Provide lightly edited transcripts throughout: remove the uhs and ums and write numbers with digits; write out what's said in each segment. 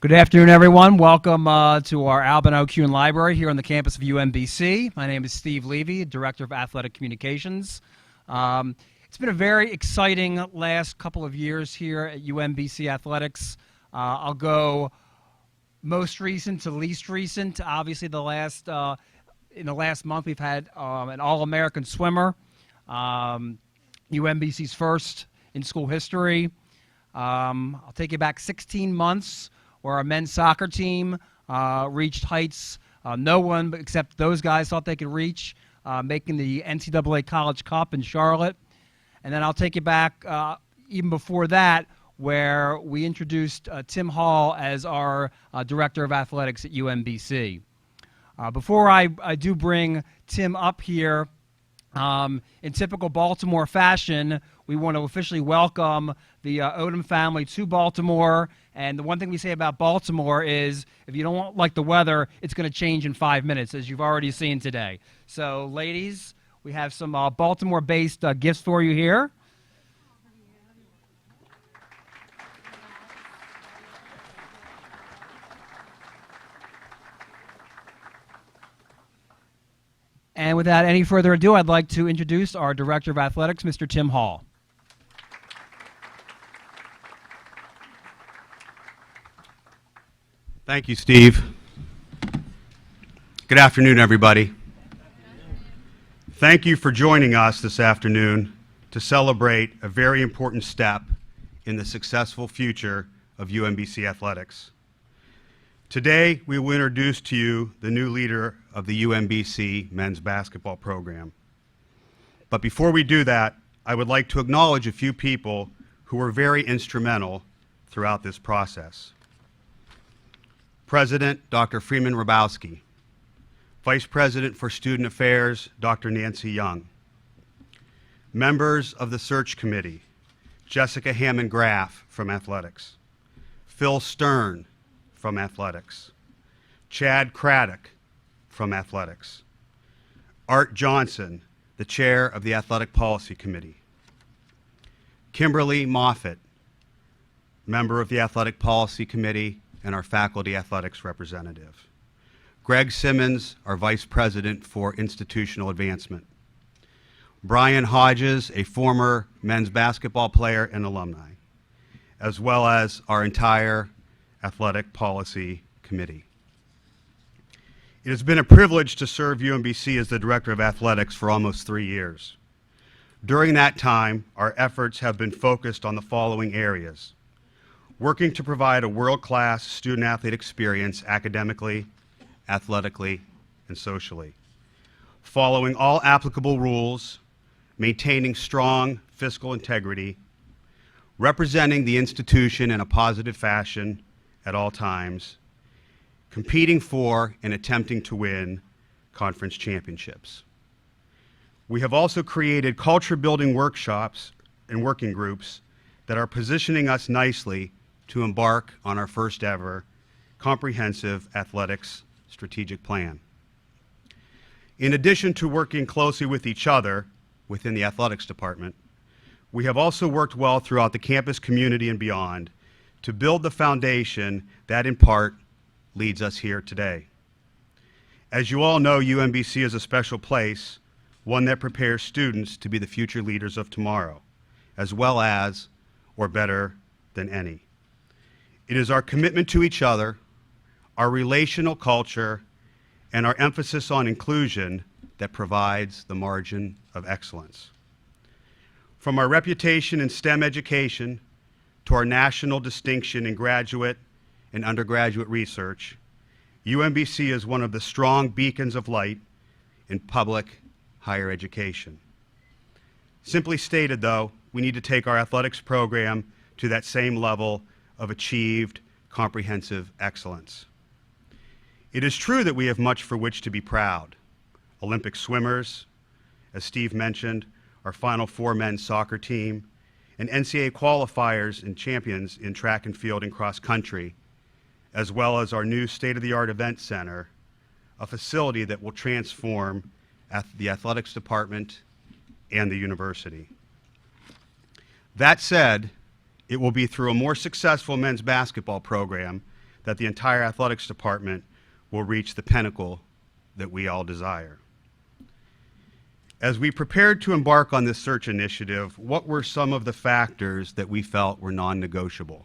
Good afternoon, everyone. Welcome to our Albino Kuhn Library here on the campus of UMBC. My name is Steve Levy, Director of Athletic Communications. It's been a very exciting last couple of years here at UMBC Athletics. I'll go most recent to least recent. Obviously, in the last month, we've had an All-American swimmer, UMBC's first in school history. I'll take you back 16 months where our men's soccer team reached heights no one except those guys thought they could reach, making the NCAA College Cup in Charlotte. And then I'll take you back even before that, where we introduced Tim Hall as our Director of Athletics at UMBC. Before I do bring Tim up here, in typical Baltimore fashion, we want to officially welcome the Odom family to Baltimore. And the one thing we say about Baltimore is if you don't like the weather, it's going to change in 5 minutes, as you've already seen today. So, ladies, we have some Baltimore-based gifts for you here. And without any further ado, I'd like to introduce our Director of Athletics, Mr. Tim Hall. Thank you, Steve. Good afternoon, everybody. Thank you for joining us this afternoon to celebrate a very important step in the successful future of UMBC Athletics. Today, we will introduce to you the new leader of the UMBC men's basketball program. But before we do that, I would like to acknowledge a few people who were very instrumental throughout this process. President, Dr. Freeman Rabowski. Vice President for Student Affairs, Dr. Nancy Young. Members of the Search Committee, Jessica Hammond-Graff from Athletics. Phil Stern from Athletics. Chad Craddock from Athletics. Art Johnson, the Chair of the Athletic Policy Committee. Kimberly Moffitt, member of the Athletic Policy Committee and our faculty athletics representative. Greg Simmons, our Vice President for Institutional Advancement. Brian Hodges, a former men's basketball player and alumni, as well as our entire Athletic Policy Committee. It has been a privilege to serve UMBC as the Director of Athletics for almost 3 years. During that time, our efforts have been focused on the following areas: working to provide a world-class student-athlete experience academically, athletically, and socially. Following all applicable rules, maintaining strong fiscal integrity, representing the institution in a positive fashion at all times, competing for and attempting to win conference championships. We have also created culture-building workshops and working groups that are positioning us nicely to embark on our first ever comprehensive athletics strategic plan. In addition to working closely with each other within the athletics department, we have also worked well throughout the campus community and beyond to build the foundation that in part leads us here today. As you all know, UMBC is a special place, one that prepares students to be the future leaders of tomorrow, as well as, or better than any. It is our commitment to each other, our relational culture, and our emphasis on inclusion that provides the margin of excellence. From our reputation in STEM education to our national distinction in graduate and undergraduate research, UMBC is one of the strong beacons of light in public higher education. Simply stated, though, we need to take our athletics program to that same level of achieved comprehensive excellence. It is true that we have much for which to be proud. Olympic swimmers, as Steve mentioned, our Final Four men's soccer team, and NCAA qualifiers and champions in track and field and cross country, as well as our new state-of-the-art event center, a facility that will transform the athletics department and the university. That said, it will be through a more successful men's basketball program that the entire athletics department will reach the pinnacle that we all desire. As we prepared to embark on this search initiative, what were some of the factors that we felt were non-negotiable?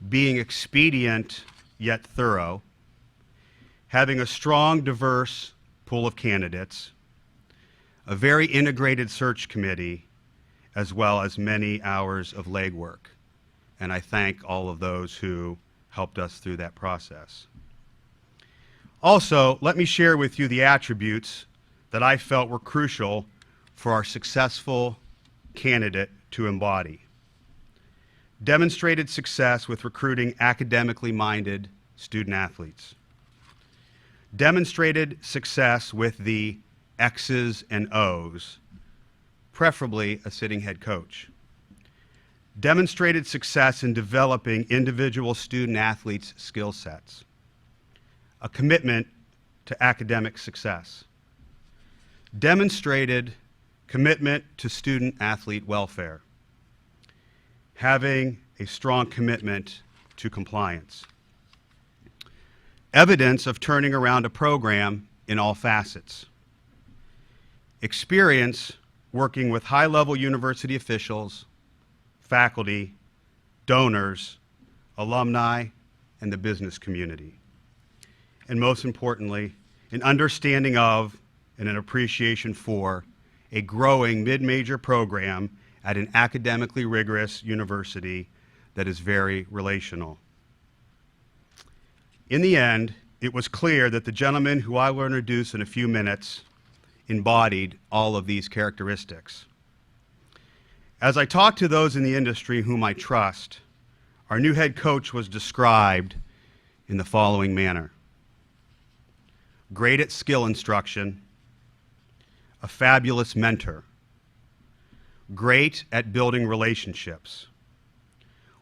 Being expedient yet thorough, having a strong, diverse pool of candidates, a very integrated search committee, as well as many hours of legwork. And I thank all of those who helped us through that process. Also, let me share with you the attributes that I felt were crucial for our successful candidate to embody. Demonstrated success with recruiting academically minded student athletes. Demonstrated success with the X's and O's, preferably a sitting head coach. Demonstrated success in developing individual student athletes' skill sets. A commitment to academic success. Demonstrated commitment to student athlete welfare. Having a strong commitment to compliance. Evidence of turning around a program in all facets. Experience working with high-level university officials, faculty, donors, alumni, and the business community. And most importantly, an understanding of and an appreciation for a growing mid-major program at an academically rigorous university that is very relational. In the end, it was clear that the gentleman who I will introduce in a few minutes embodied all of these characteristics. As I talked to those in the industry whom I trust, our new head coach was described in the following manner. Great at skill instruction, a fabulous mentor, great at building relationships,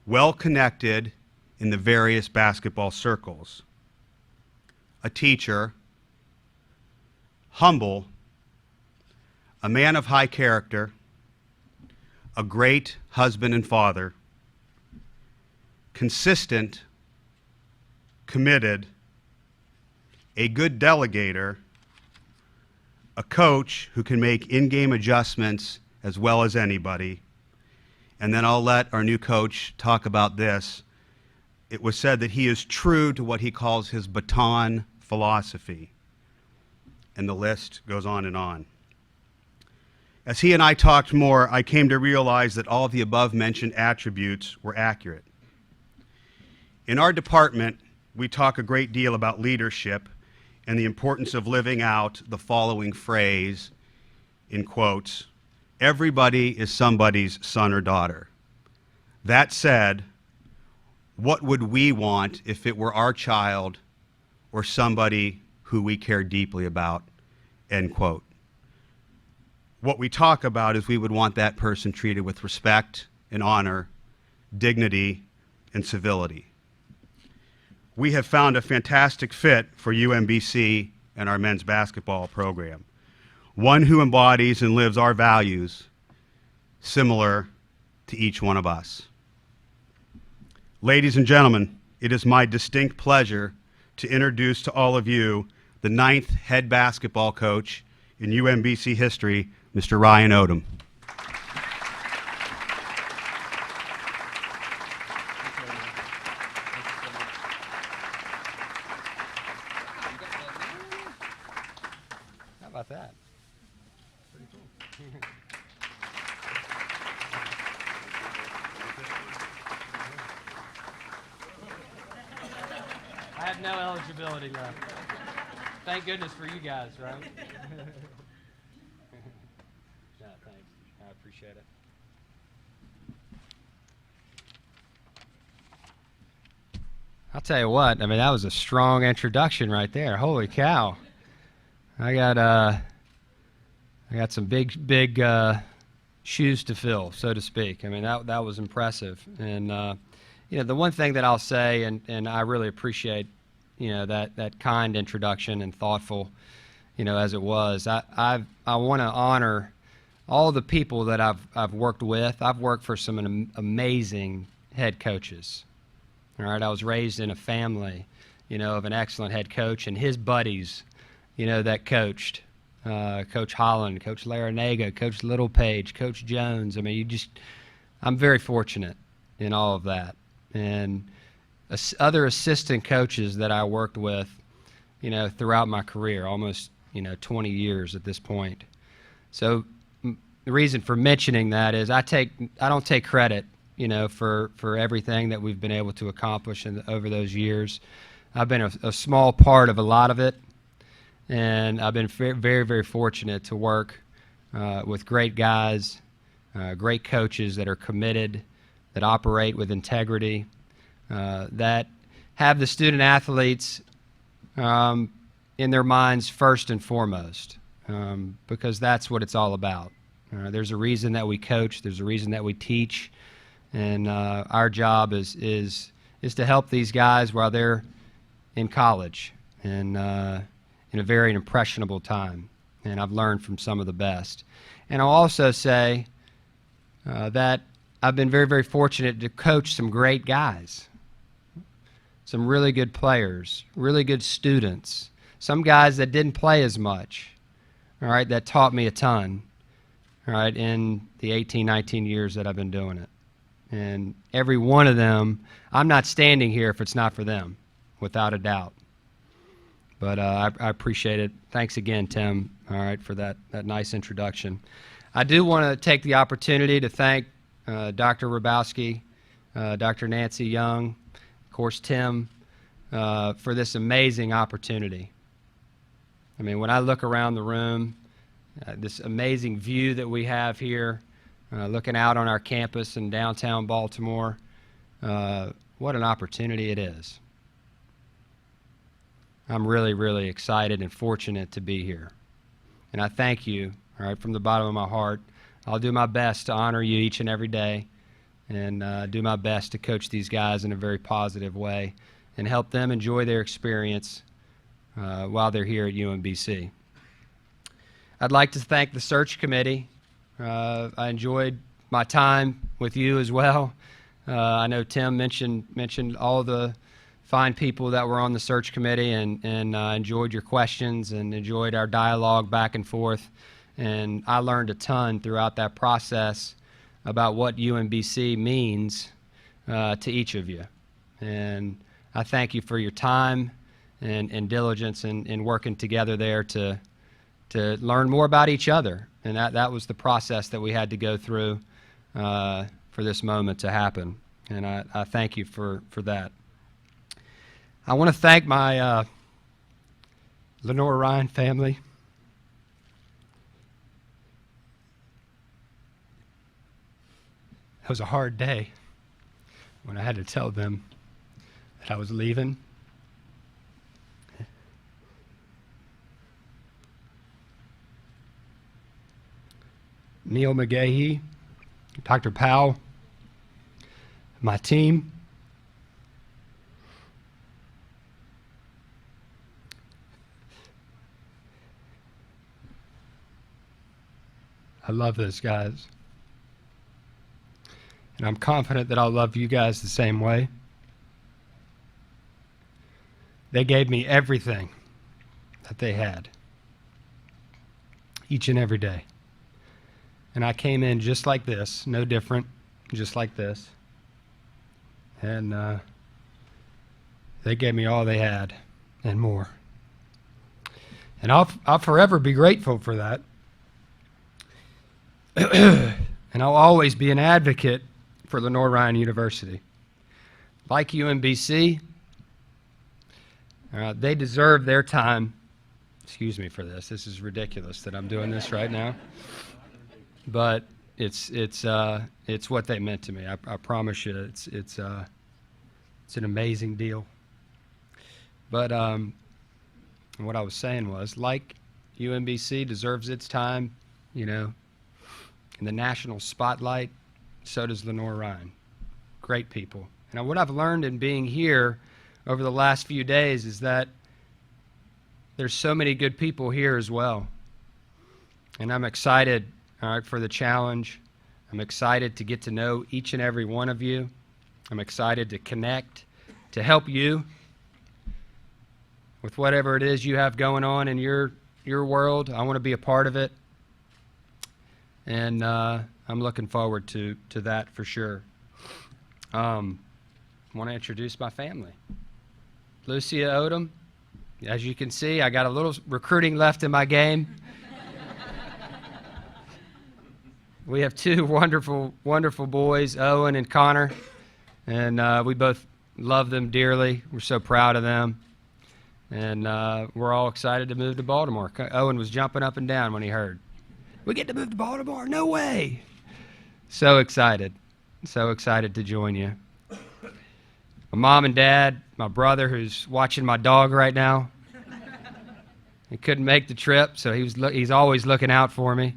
well connected in the various basketball circles, a teacher, humble, a man of high character, a great husband and father, consistent, committed, a good delegator, a coach who can make in-game adjustments as well as anybody. And then I'll let our new coach talk about this. It was said that he is true to what he calls his baton philosophy. And the list goes on and on. As he and I talked more, I came to realize that all of the above-mentioned attributes were accurate. In our department, we talk a great deal about leadership and the importance of living out the following phrase, in quotes, everybody is somebody's son or daughter. That said, what would we want if it were our child or somebody who we care deeply about, end quote. What we talk about is we would want that person treated with respect and honor, dignity, and civility. We have found a fantastic fit for UMBC and our men's basketball program, one who embodies and lives our values similar to each one of us. Ladies and gentlemen, it is my distinct pleasure to introduce to all of you the 9th head basketball coach in UMBC history, Mr. Ryan Odom. How about that? Pretty cool. I have no eligibility left. Thank goodness for you guys, right? No, thanks. I appreciate it. I'll tell you what, I mean, that was a strong introduction right there. Holy cow. I got some big shoes to fill, so to speak. I mean, that was impressive. And you know, the one thing that I'll say, and I really appreciate, you know, that kind introduction and thoughtful, you know, as it was. I want to honor all the people that I've worked with. I've worked for some amazing head coaches. All right, I was raised in a family, of an excellent head coach and his buddies, that coached. Coach Holland, Coach Larinaga, Coach Littlepage, Coach Jones. I mean, I'm very fortunate in all of that. And other assistant coaches that I worked with, throughout my career, almost, 20 years at this point. So the reason for mentioning that is I don't take credit, for everything that we've been able to accomplish over those years. I've been a small part of a lot of it, and I've been very, very fortunate to work with great guys, great coaches that are committed, that operate with integrity, that have the student athletes in their minds first and foremost, because that's what it's all about. There's a reason that we coach. There's a reason that we teach, and our job is to help these guys while they're in college and in a very impressionable time. And I've learned from some of the best. And I'll also say that I've been very, very fortunate to coach some great guys, some really good players, really good students, some guys that didn't play as much, all right, that taught me a ton, all right, in the 18, 19 years that I've been doing it. And every one of them, I'm not standing here if it's not for them, without a doubt. But I appreciate it. Thanks again, Tim, all right, for that nice introduction. I do want to take the opportunity to thank Dr. Rabowski, Dr. Nancy Young, of course, Tim, for this amazing opportunity. I mean, when I look around the room, this amazing view that we have here, looking out on our campus in downtown Baltimore, what an opportunity it is. I'm really, really excited and fortunate to be here. And I thank you, all right, from the bottom of my heart. I'll do my best to honor you each and every day and do my best to coach these guys in a very positive way and help them enjoy their experience while they're here at UMBC. I'd like to thank the search committee. I enjoyed my time with you as well. I know Tim mentioned all the fine people that were on the search committee, and enjoyed your questions and enjoyed our dialogue back and forth. And I learned a ton throughout that process about what UMBC means to each of you. And I thank you for your time and diligence in working together there to learn more about each other. And that was the process that we had to go through for this moment to happen. And I thank you for that. I want to thank my Lenore Ryan family. It was a hard day when I had to tell them that I was leaving. Neil McGahee, Dr. Powell, my team. I love those guys. And I'm confident that I'll love you guys the same way. They gave me everything that they had, each and every day. And I came in just like this, no different, just like this. And they gave me all they had and more. And I'll forever be grateful for that. And I'll always be an advocate for Lenore Ryan University. Like UMBC, they deserve their time. Excuse me for this. This is ridiculous that I'm doing this right now. But it's what they meant to me. I promise you, it's an amazing deal. But what I was saying was, like UMBC deserves its time, in the national spotlight, so does Lenore Ryan. Great people. And what I've learned in being here over the last few days is that there's so many good people here as well. And I'm excited, all right, for the challenge. I'm excited to get to know each and every one of you. I'm excited to connect to help you with whatever it is you have going on in your world. I want to be a part of it, and I'm looking forward to that for sure. I want to introduce my family. Lucia Odom. As you can see, I got a little recruiting left in my game. We have two wonderful, wonderful boys, Owen and Connor, and we both love them dearly. We're so proud of them, and we're all excited to move to Baltimore. Owen was jumping up and down when he heard, "We get to move to Baltimore? No way!" So excited to join you. My mom and dad, my brother who's watching my dog right now. He couldn't make the trip, so he's always looking out for me.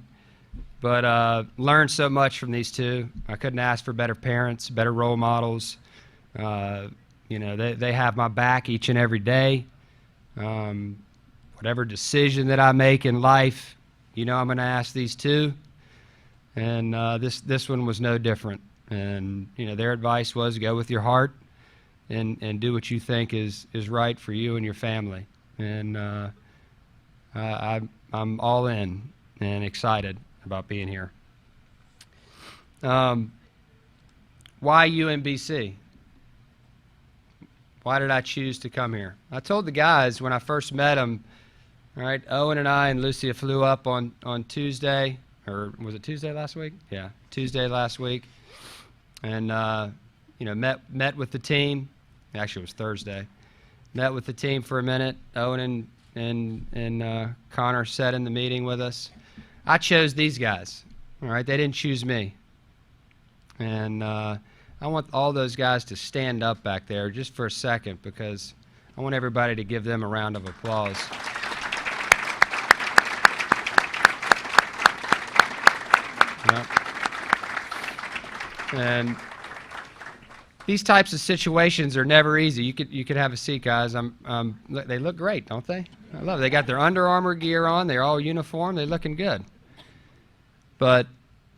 But learned so much from these two. I couldn't ask for better parents, better role models. They have my back each and every day. Whatever decision that I make in life, I'm going to ask these two. And this one was no different. And their advice was go with your heart and do what you think is right for you and your family. And I'm all in and excited about being here. Why UMBC? Why did I choose to come here? I told the guys when I first met them, all right, Owen and I and Lucia flew up on Tuesday, or was it Tuesday last week? Yeah, Tuesday last week. And, met with the team. Actually, it was Thursday. Met with the team for a minute. Owen and Connor sat in the meeting with us. I chose these guys, all right? They didn't choose me. And I want all those guys to stand up back there just for a second because I want everybody to give them a round of applause. Yep. And these types of situations are never easy. You could have a seat, guys. They look great, don't they? I love it. They got their Under Armour gear on. They're all uniform. They're looking good. But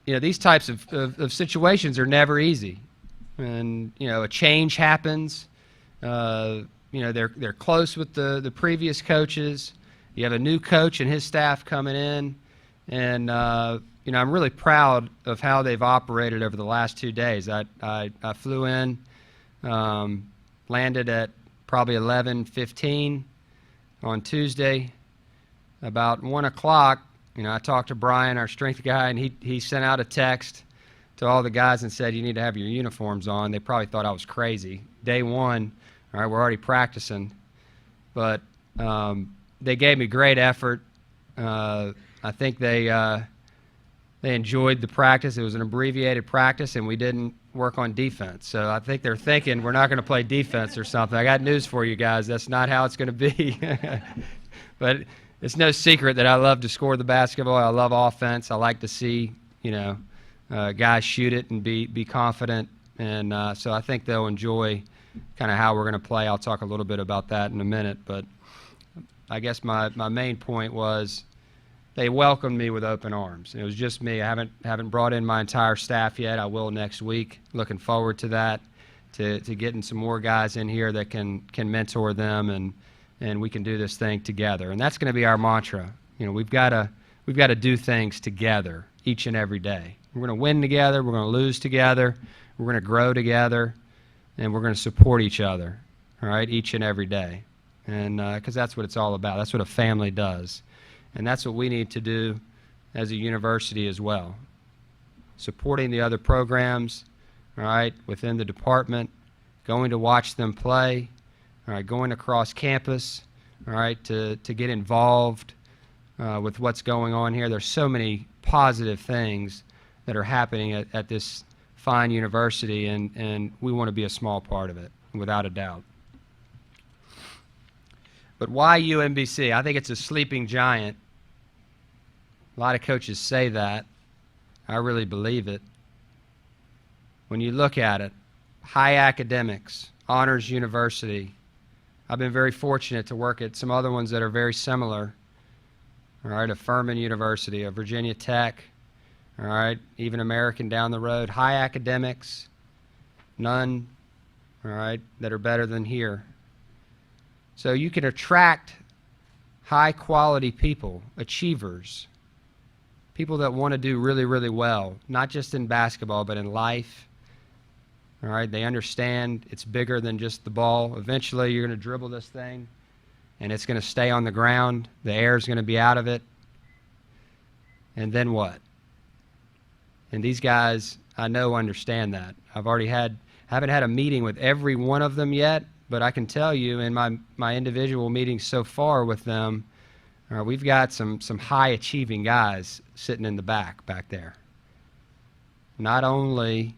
these types of situations are never easy. And a change happens. They're close with the previous coaches. You have a new coach and his staff coming in, and I'm really proud of how they've operated over the last 2 days. I flew in, landed at probably 11:15 on Tuesday. About 1 o'clock, I talked to Brian, our strength guy, and he sent out a text to all the guys and said, "You need to have your uniforms on." They probably thought I was crazy. Day one, all right, we're already practicing, but they gave me great effort. I think they enjoyed the practice. It was an abbreviated practice, and we didn't work on defense. So I think they're thinking we're not going to play defense or something. I got news for you guys. That's not how it's going to be. But it's no secret that I love to score the basketball. I love offense. I like to see, guys shoot it and be confident. And so I think they'll enjoy kind of how we're going to play. I'll talk a little bit about that in a minute. But I guess my main point was they welcomed me with open arms. It was just me. I haven't brought in my entire staff yet. I will next week. Looking forward to that, to getting some more guys in here that can mentor them and we can do this thing together. And that's going to be our mantra. We've got to do things together each and every day. We're going to win together. We're going to lose together. We're going to grow together, and we're going to support each other. All right, each and every day, and because that's what it's all about. That's what a family does. And that's what we need to do as a university as well. Supporting the other programs, all right, within the department, going to watch them play, all right, going across campus, all right, to get involved with what's going on here. There's so many positive things that are happening at this fine university, and we want to be a small part of it, without a doubt. But why UMBC? I think it's a sleeping giant. A lot of coaches say that. I really believe it. When you look at it, high academics, honors university. I've been very fortunate to work at some other ones that are very similar. All right, a Furman University, a Virginia Tech, all right, even American down the road. High academics, none all right, that are better than here. So you can attract high-quality people, achievers, people that want to do really, really well, not just in basketball, but in life. All right, they understand it's bigger than just the ball. Eventually, you're going to dribble this thing, and it's going to stay on the ground. The air is going to be out of it. And then what? And these guys, I know, understand that. Haven't had a meeting with every one of them yet, but I can tell you in my individual meetings so far with them, we've got some high-achieving guys sitting in the back there. Not only,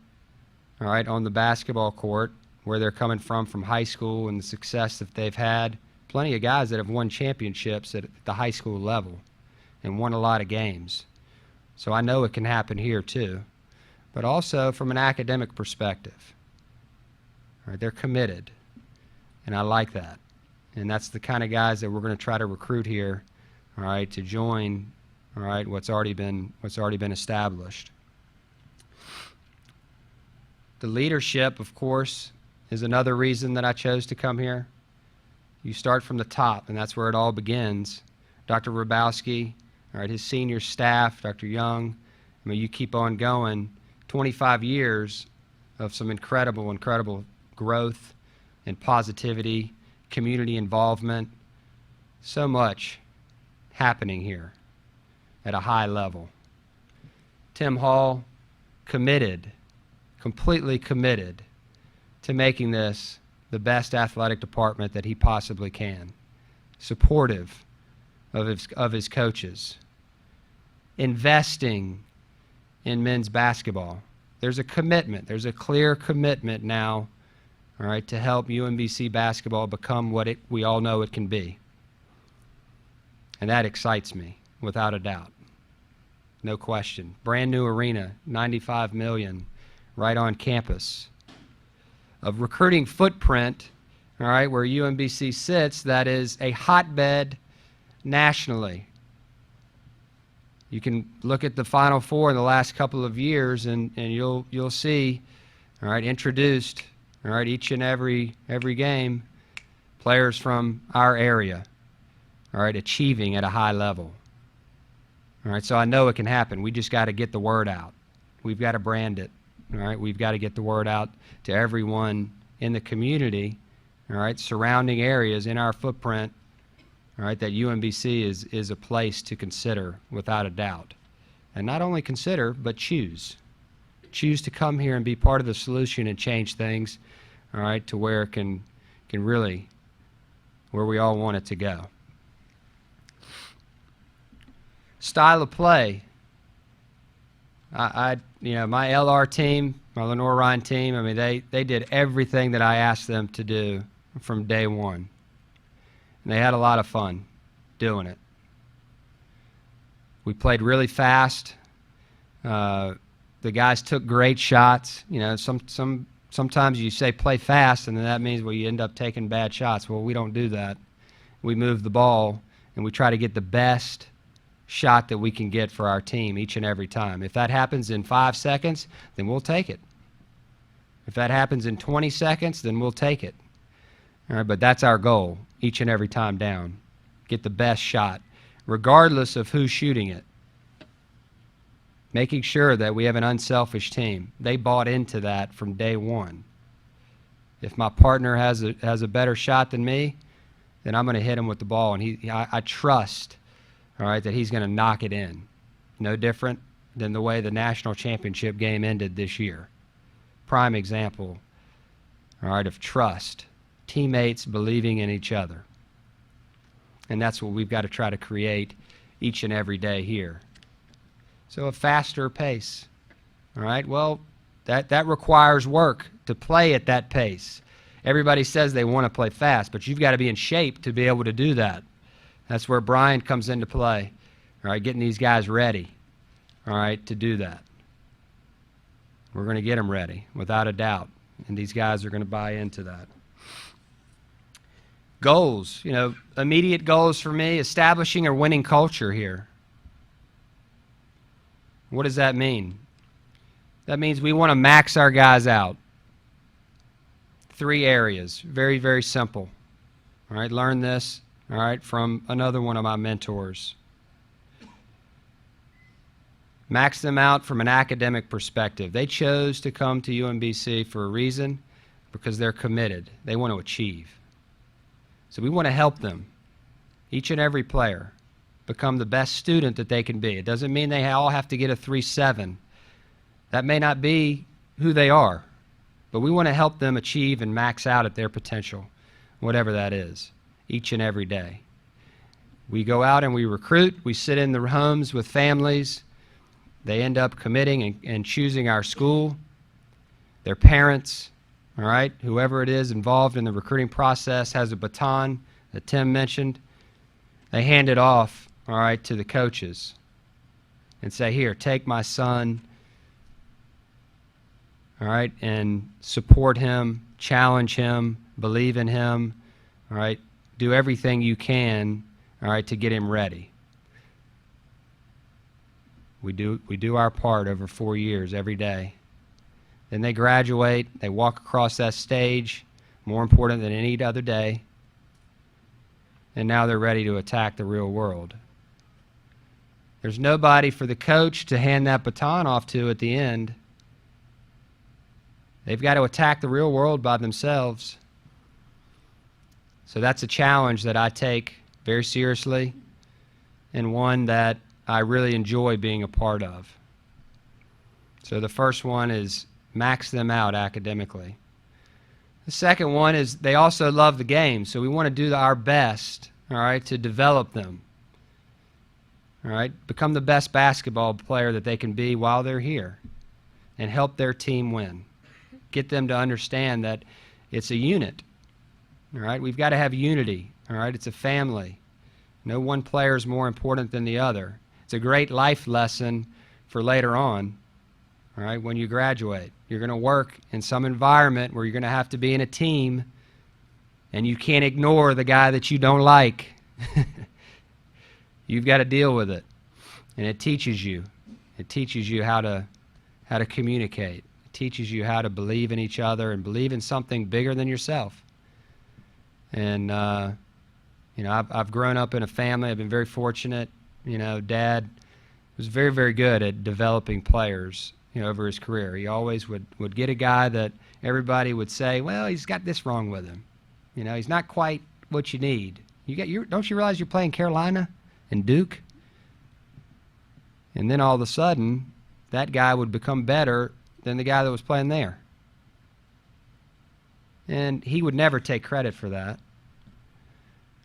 all right, on the basketball court, where they're coming from high school and the success that they've had, plenty of guys that have won championships at the high school level and won a lot of games. So I know it can happen here too. But also from an academic perspective. All right, they're committed, and I like that. And that's the kind of guys that we're going to try to recruit here, all right, to join, all right, what's already been established. The leadership, of course, is another reason that I chose to come here. You start from the top, and that's where it all begins. Dr. Rabowski, all right, his senior staff, Dr. Young, I mean, you keep on going. 25 years of some incredible growth and positivity, community involvement, so much happening here at a high level. Tim Hall, committed, completely committed to making this the best athletic department that he possibly can, supportive of his coaches, investing in men's basketball. There's a commitment. There's a clear commitment now, all right, to help UMBC basketball become what we all know it can be. And that excites me, without a doubt. No question. Brand new arena, $95 million, right on campus. A recruiting footprint, all right, where UMBC sits, that is a hotbed nationally. You can look at the Final Four in the last couple of years, and you'll see, all right, introduced, all right, each and every game, players from our area, all right, achieving at a high level. All right, so I know it can happen. We just got to get the word out. We've got to brand it. All right, we've got to get the word out to everyone in the community, all right, surrounding areas in our footprint, all right, that UMBC is a place to consider without a doubt. And not only consider, but choose. Choose to come here and be part of the solution and change things, all right, to where it can really, where we all want it to go. Style of play. My LR team, my Lenore Ryan team, I mean, they did everything that I asked them to do from day one. And they had a lot of fun doing it. We played really fast. The guys took great shots. You know, sometimes you say play fast, and then that means, well, you end up taking bad shots. Well, we don't do that. We move the ball, and we try to get the best shot that we can get for our team each and every time. If that happens in 5 seconds, then we'll take it. If that happens in 20 seconds, then we'll take it. All right, but that's our goal each and every time down. Get the best shot, regardless of who's shooting it. Making sure that we have an unselfish team. They bought into that from day one. If my partner has a better shot than me, then I'm going to hit him with the ball, and I trust, all right, that he's going to knock it in. No different than the way the national championship game ended this year. Prime example, all right, of trust. Teammates believing in each other. And that's what we've got to try to create each and every day here. So a faster pace. All right, well, that requires work to play at that pace. Everybody says they want to play fast, but you've got to be in shape to be able to do that. That's where Brian comes into play, all right, getting these guys ready, all right, to do that. We're going to get them ready, without a doubt, and these guys are going to buy into that. Goals, immediate goals for me, establishing a winning culture here. What does that mean? That means we want to max our guys out. 3 areas. Very, very simple. All right, learn this, all right, from another one of my mentors. Max them out from an academic perspective. They chose to come to UMBC for a reason, because they're committed. They want to achieve. So we want to help them, each and every player, become the best student that they can be. It doesn't mean they all have to get a 3.7. That may not be who they are, but we want to help them achieve and max out at their potential, whatever that is, each and every day. We go out and we recruit. We sit in the homes with families. They end up committing and choosing our school. Their parents, all right, whoever it is involved in the recruiting process has a baton that Tim mentioned. They hand it off, all right, to the coaches and say, here, take my son, all right, and support him, challenge him, believe in him, all right, do everything you can, all right, to get him ready. We do our part over 4 years every day. Then they graduate, they walk across that stage, more important than any other day, and now they're ready to attack the real world. There's nobody for the coach to hand that baton off to at the end. They've got to attack the real world by themselves. So that's a challenge that I take very seriously, and one that I really enjoy being a part of. So the first one is max them out academically. The second one is they also love the game, so we want to do our best, all right, to develop them. All right, become the best basketball player that they can be while they're here and help their team win. Get them to understand that it's a unit. All right, we've got to have unity. All right, it's a family. No one player is more important than the other. It's a great life lesson for later on, all right, when you graduate. You're going to work in some environment where you're going to have to be in a team, and you can't ignore the guy that you don't like. You've got to deal with it, and it teaches you. It teaches you how to communicate. It teaches you how to believe in each other and believe in something bigger than yourself. And you know, I've grown up in a family. I've been very fortunate. You know, Dad was very, very good at developing players, you know, over his career. He always would get a guy that everybody would say, well, he's got this wrong with him. You know, he's not quite what you need. Don't you realize you're playing Carolina and Duke? And then all of a sudden, that guy would become better than the guy that was playing there. And he would never take credit for that,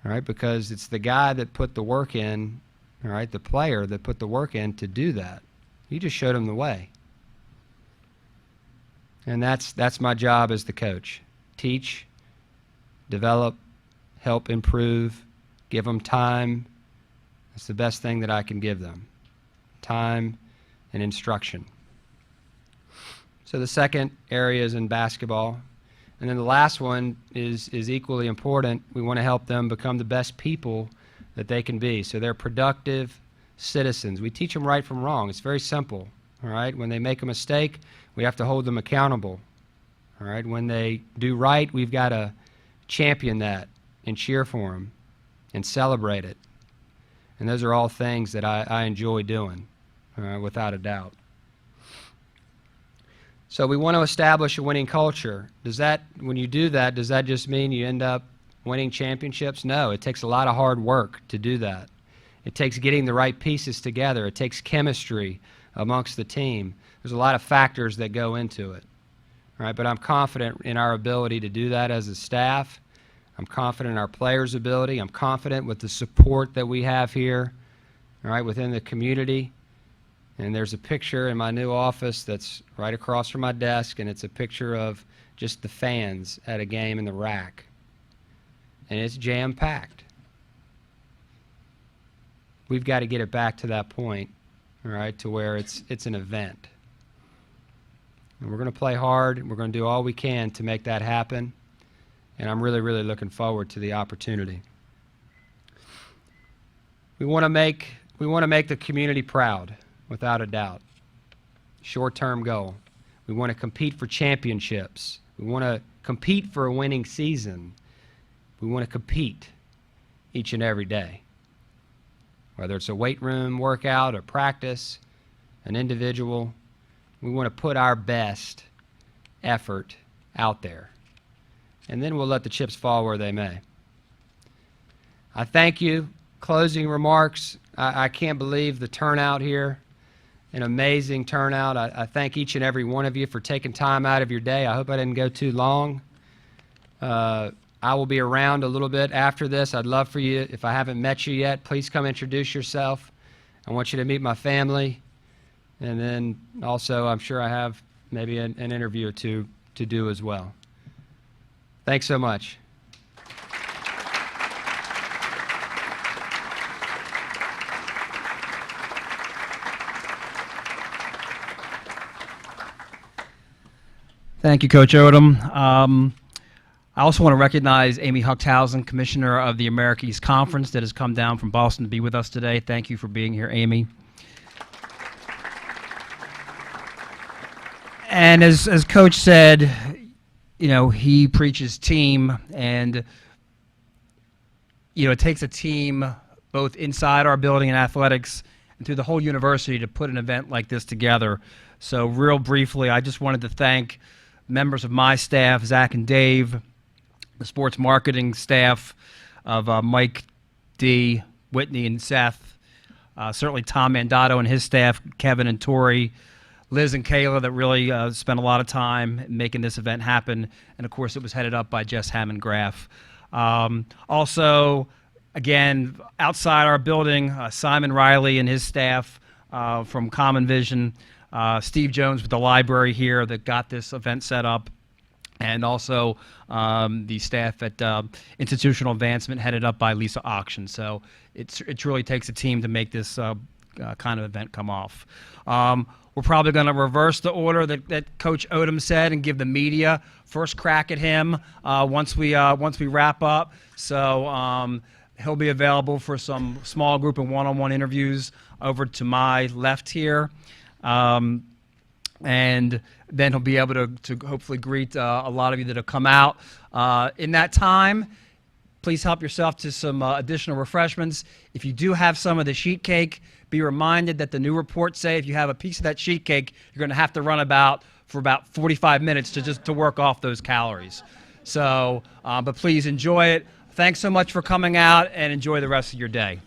all right, because it's the guy that put the work in, all right, the player that put the work in to do that. You just showed him the way. And that's my job as the coach. Teach, develop, help improve, give them time. That's the best thing that I can give them. Time and instruction. So the second area is in basketball. And then the last one is equally important. We want to help them become the best people that they can be. So they're productive citizens. We teach them right from wrong. It's very simple. All right? When they make a mistake, we have to hold them accountable. All right? When they do right, we've got to champion that and cheer for them and celebrate it. And those are all things that I enjoy doing, without a doubt. So we want to establish a winning culture. When you do that, does that just mean you end up winning championships? No, it takes a lot of hard work to do that. It takes getting the right pieces together. It takes chemistry amongst the team. There's a lot of factors that go into it. All right, but I'm confident in our ability to do that as a staff. I'm confident in our players' ability. I'm confident with the support that we have here, all right, within the community. And there's a picture in my new office that's right across from my desk, and it's a picture of just the fans at a game in the rack. And it's jam-packed. We've got to get it back to that point, all right, to where it's an event. And we're going to play hard, and we're going to do all we can to make that happen. And I'm really, really looking forward to the opportunity. We want to make the community proud, without a doubt. Short-term goal. We want to compete for championships. We want to compete for a winning season, we want to compete each and every day. Whether it's a weight room workout, a practice, an individual, we want to put our best effort out there. And then we'll let the chips fall where they may. I thank you. Closing remarks. I can't believe the turnout here. An amazing turnout. I thank each and every one of you for taking time out of your day. I hope I didn't go too long. I will be around a little bit after this. I'd love for you, if I haven't met you yet, please come introduce yourself. I want you to meet my family. And then also, I'm sure I have maybe an interview or two to do as well. Thanks so much. Thank you, Coach Odom. I also want to recognize Amy Huchthausen, Commissioner of the America East Conference, that has come down from Boston to be with us today. Thank you for being here, Amy. And as Coach said, you know, he preaches team, and you know, it takes a team both inside our building and athletics and through the whole university to put an event like this together. So real briefly, I just wanted to thank members of my staff, Zach and Dave, the sports marketing staff of Mike D, Whitney, and Seth, certainly Tom Mandato and his staff, Kevin and Tori, Liz and Kayla, that really spent a lot of time making this event happen, and of course it was headed up by Jess Hammond Graff. Also, again, outside our building, Simon Riley and his staff from Common Vision, Steve Jones with the library here that got this event set up, and also the staff at Institutional Advancement headed up by Lisa Auction. So it really takes a team to make this kind of event come off. We're probably going to reverse the order that Coach Odom said and give the media first crack at him once we wrap up. So he'll be available for some small group and one-on-one interviews over to my left here. And then he'll be able to hopefully greet a lot of you that have come out. In that time, please help yourself to some additional refreshments. If you do have some of the sheet cake, be reminded that the new reports say if you have a piece of that sheet cake, you're going to have to run for about 45 minutes to work off those calories. So, but please enjoy it. Thanks so much for coming out, and enjoy the rest of your day.